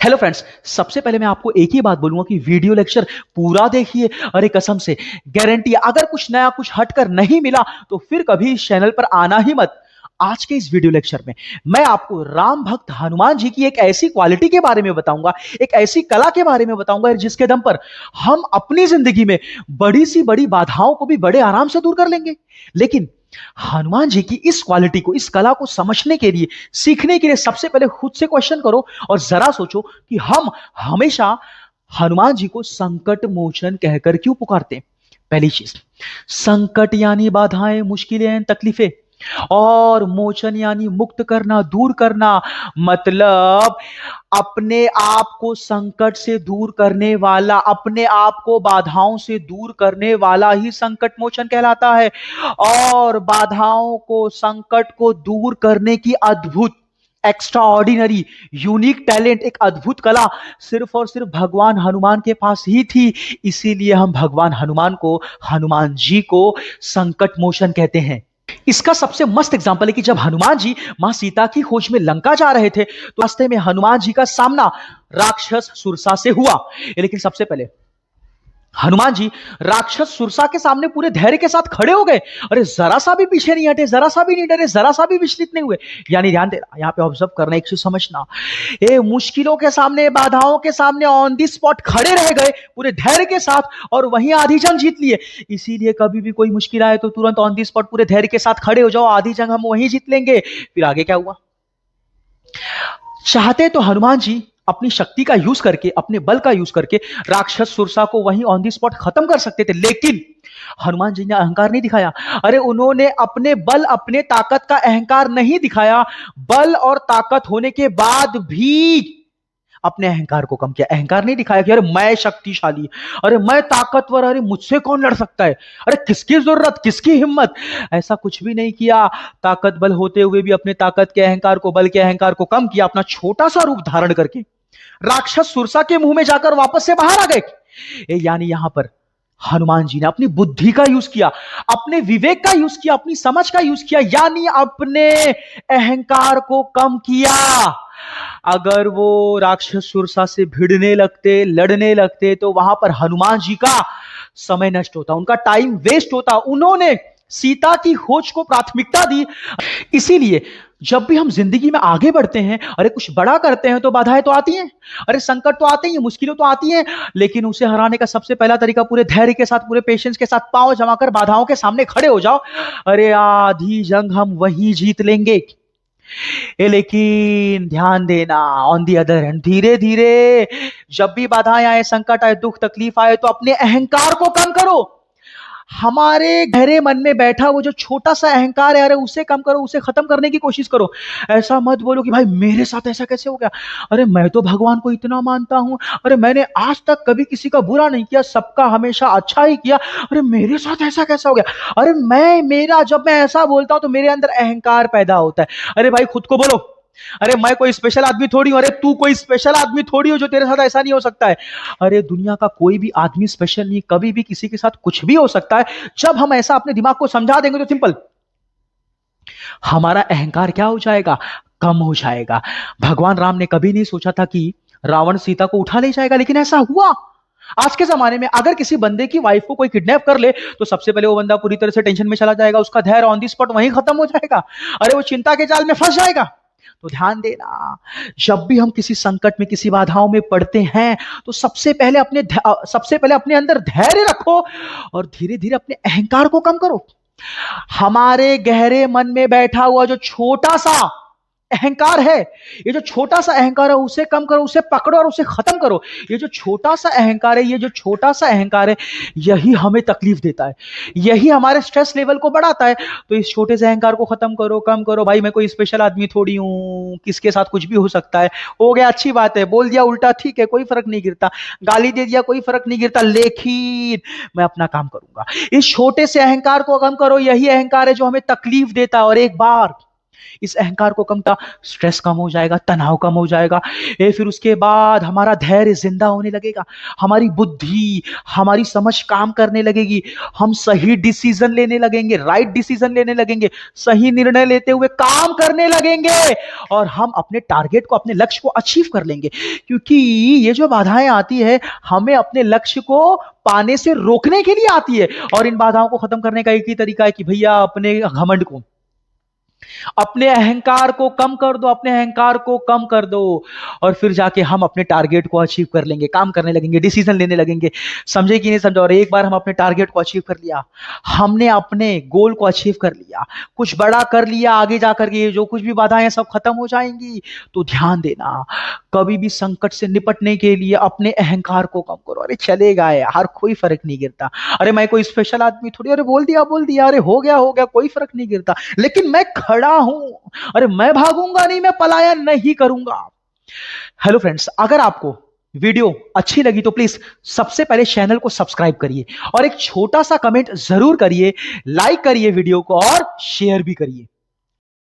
Hello friends, सबसे पहले मैं आपको एक ही बात बोलूंगा कि वीडियो लेक्चर पूरा देखिए। अरे कसम से गारंटी, अगर कुछ नया कुछ हटकर नहीं मिला तो फिर कभी इस चैनल पर आना ही मत। आज के इस वीडियो लेक्चर में मैं आपको राम भक्त हनुमान जी की एक ऐसी क्वालिटी के बारे में बताऊंगा, एक ऐसी कला के बारे में बताऊंगा जिसके दम पर हम अपनी जिंदगी में बड़ी सी बड़ी बाधाओं को भी बड़े आराम से दूर कर लेंगे। लेकिन हनुमान जी की इस क्वालिटी को, इस कला को समझने के लिए, सीखने के लिए सबसे पहले खुद से क्वेश्चन करो और जरा सोचो कि हम हमेशा हनुमान जी को संकट मोचन कहकर क्यों पुकारते हैं। पहली चीज, संकट यानी बाधाएं, मुश्किलें, तकलीफें, और मोचन यानी मुक्त करना, दूर करना। मतलब अपने आप को संकट से दूर करने वाला, अपने आप को बाधाओं से दूर करने वाला ही संकट मोचन कहलाता है। और बाधाओं को, संकट को दूर करने की अद्भुत, एक्स्ट्रा ऑर्डिनरी, यूनिक टैलेंट, एक अद्भुत कला सिर्फ और सिर्फ भगवान हनुमान के पास ही थी। इसीलिए हम भगवान हनुमान को, हनुमान जी को संकट मोचन कहते हैं। इसका सबसे मस्त एग्जांपल है कि जब हनुमान जी मां सीता की खोज में लंका जा रहे थे तो रास्ते में हनुमान जी का सामना राक्षस सुरसा से हुआ। लेकिन सबसे पहले हनुमान जी राक्षस सुरसा के सामने पूरे धैर्य के साथ खड़े हो गए। अरे जरा सा भी पीछे नहीं हटे, जरा सा भी नहीं डरे, जरा सा भी विचलित नहीं हुए। यानी ध्यान देना, यहां पे ऑब्जर्व करना, एक चीज समझना, ये मुश्किलों के सामने, बाधाओं के सामने ऑन दी स्पॉट खड़े रह गए पूरे धैर्य के साथ, और वहीं आधी जंग जीत लिए। इसीलिए कभी भी कोई मुश्किल आए तो तुरंत ऑन दी स्पॉट पूरे धैर्य के साथ खड़े हो जाओ, आधी जंग हम वहीं जीत लेंगे। फिर आगे क्या हुआ? चाहते तो हनुमान जी अपनी शक्ति का यूज करके, अपने बल का यूज करके राक्षस सुरसा को वहीं ऑन दी स्पॉट खत्म कर सकते थे, लेकिन हनुमान जी ने अहंकार नहीं दिखाया। अरे उन्होंने अपने बल, अपने ताकत का अहंकार नहीं दिखाया। बल और ताकत होने के बाद भी अपने अहंकार को कम किया। अहंकार नहीं दिखाया कि अरे मैं शक्तिशाली, अरे मैं ताकतवर, अरे मुझसे कौन लड़ सकता है, अरे किसकी जरूरत, किसकी हिम्मत, ऐसा कुछ भी नहीं किया। ताकत बल होते हुए भी अपने ताकत के अहंकार को, बल के अहंकार को कम किया। अपना छोटा सा रूप धारण करके राक्षस सुरसा के मुंह में जाकर वापस से बाहर आ गए। यानी यहां पर हनुमान जी ने अपनी बुद्धि का यूज किया, अपने विवेक का यूज किया, अपनी समझ का यूज किया, यानी अपने अहंकार को कम किया। अगर वो राक्षस सुरसा से भिड़ने लगते, लड़ने लगते, तो वहां पर हनुमान जी का समय नष्ट होता, उनका टाइम वेस्ट होता। उन्होंने सीता की खोज को प्राथमिकता दी। इसीलिए जब भी हम जिंदगी में आगे बढ़ते हैं, अरे कुछ बड़ा करते हैं, तो बाधाएं तो आती हैं, अरे संकट तो आते ही हैं, मुश्किलें तो आती हैं, लेकिन उसे हराने का सबसे पहला तरीका पूरे धैर्य के साथ, पूरे पेशेंस के साथ पांव जमाकर बाधाओं के सामने खड़े हो जाओ। अरे आधी जंग हम वहीं जीत लेंगे। लेकिन ध्यान देना, ऑन दी अदर हैंड, धीरे धीरे जब भी बाधाएं आए, संकट आए, दुख तकलीफ आए, तो अपने अहंकार को कम करो। हमारे गहरे मन में बैठा वो जो छोटा सा अहंकार है, अरे उसे कम करो, उसे खत्म करने की कोशिश करो। ऐसा मत बोलो कि भाई मेरे साथ ऐसा कैसे हो गया, अरे मैं तो भगवान को इतना मानता हूं, अरे मैंने आज तक कभी किसी का बुरा नहीं किया, सबका हमेशा अच्छा ही किया, अरे मेरे साथ ऐसा कैसा हो गया। अरे मेरा जब मैं ऐसा बोलता हूं तो मेरे अंदर अहंकार पैदा होता है। अरे भाई खुद को बोलो, अरे मैं कोई स्पेशल आदमी थोड़ी हूं, अरे तू कोई स्पेशल आदमी थोड़ी हो जो तेरे साथ ऐसा नहीं हो सकता है। अरे दुनिया का कोई भी आदमी स्पेशल नहीं, कभी भी किसी के साथ कुछ भी हो सकता है। जब हम ऐसा अपने दिमाग को समझा देंगे तो सिंपल, हमारा अहंकार क्या हो जाएगा? कम हो जाएगा। भगवान राम ने कभी नहीं सोचा था कि रावण सीता को उठा ले जाएगा, लेकिन ऐसा हुआ। आज के जमाने में अगर किसी बंदे की वाइफ को कोई किडनैप कर ले तो सबसे पहले वो बंदा पूरी तरह से टेंशन में चला जाएगा, उसका धैर्य ऑन दी स्पॉट वहीं खत्म हो जाएगा, अरे वो चिंता के जाल में फंस जाएगा। तो ध्यान देना, जब भी हम किसी संकट में, किसी बाधाओं में पड़ते हैं, तो सबसे पहले अपने अंदर धैर्य रखो और धीरे धीरे अपने अहंकार को कम करो। हमारे गहरे मन में बैठा हुआ जो छोटा सा अहंकार है, ये जो छोटा सा अहंकार है, उसे कम करो, उसे पकड़ो और उसे खत्म करो। ये जो छोटा सा अहंकार है, ये जो छोटा सा अहंकार है, यही हमें तकलीफ देता है, यही हमारे स्ट्रेस लेवल को बढ़ाता है। तो इस छोटे से अहंकार को खत्म करो, कम करो। भाई मैं कोई स्पेशल आदमी थोड़ी हूं, किसके साथ कुछ भी हो सकता है, हो गया अच्छी बात है, बोल दिया उल्टा ठीक है, कोई फर्क नहीं गिरता, गाली दे दिया कोई फर्क नहीं गिरता, लेकिन मैं अपना काम करूंगा। इस छोटे से अहंकार को कम करो, यही अहंकार है जो हमें तकलीफ देता है। और एक बार इस अहंकार को कम का स्ट्रेस कम हो जाएगा, तनाव कम हो जाएगा। फिर उसके बाद हमारा धैर्य जिंदा होने लगेगा, हमारी बुद्धि, हमारी समझ काम करने लगेगी, हम सही डिसीजन लेने लगेंगे, राइट डिसीजन लेने लगेंगे, सही निर्णय लेते हुए काम करने लगेंगे और हम अपने टारगेट को, अपने लक्ष्य को अचीव कर लेंगे। क्योंकि ये जो बाधाएं आती है हमें अपने लक्ष्य को पाने से रोकने के लिए आती है। और इन बाधाओं को खत्म करने का एक ही तरीका है कि भैया अपने घमंड को, अपने अहंकार को कम कर दो, अपने अहंकार को कम कर दो और फिर जाके हम अपने टारगेट को अचीव कर लेंगे, काम करने लगेंगे, डिसीजन लेने लगेंगे। समझे कि नहीं समझे? और एक बार हम अपने टारगेट को अचीव कर लिया, हमने अपने गोल को अचीव कर लिया, कुछ बड़ा कर लिया, आगे जाकर के जो कुछ भी बाधाएं सब खत्म हो जाएंगी। तो ध्यान देना, कभी भी संकट से निपटने के लिए अपने अहंकार को कम करो। अरे चलेगा यार, कोई फर्क नहीं गिरता। अरे मैं कोई स्पेशल आदमी थोड़ी, अरे बोल दिया, अरे हो गया, कोई फर्क नहीं गिरता। लेकिन मैं खड़ा हूं, अरे मैं भागूंगा नहीं, मैं पलायन नहीं करूंगा। हेलो फ्रेंड्स, अगर आपको वीडियो अच्छी लगी तो प्लीज सबसे पहले चैनल को सब्सक्राइब करिए और एक छोटा सा कमेंट जरूर करिए, लाइक करिए वीडियो को और शेयर भी करिए।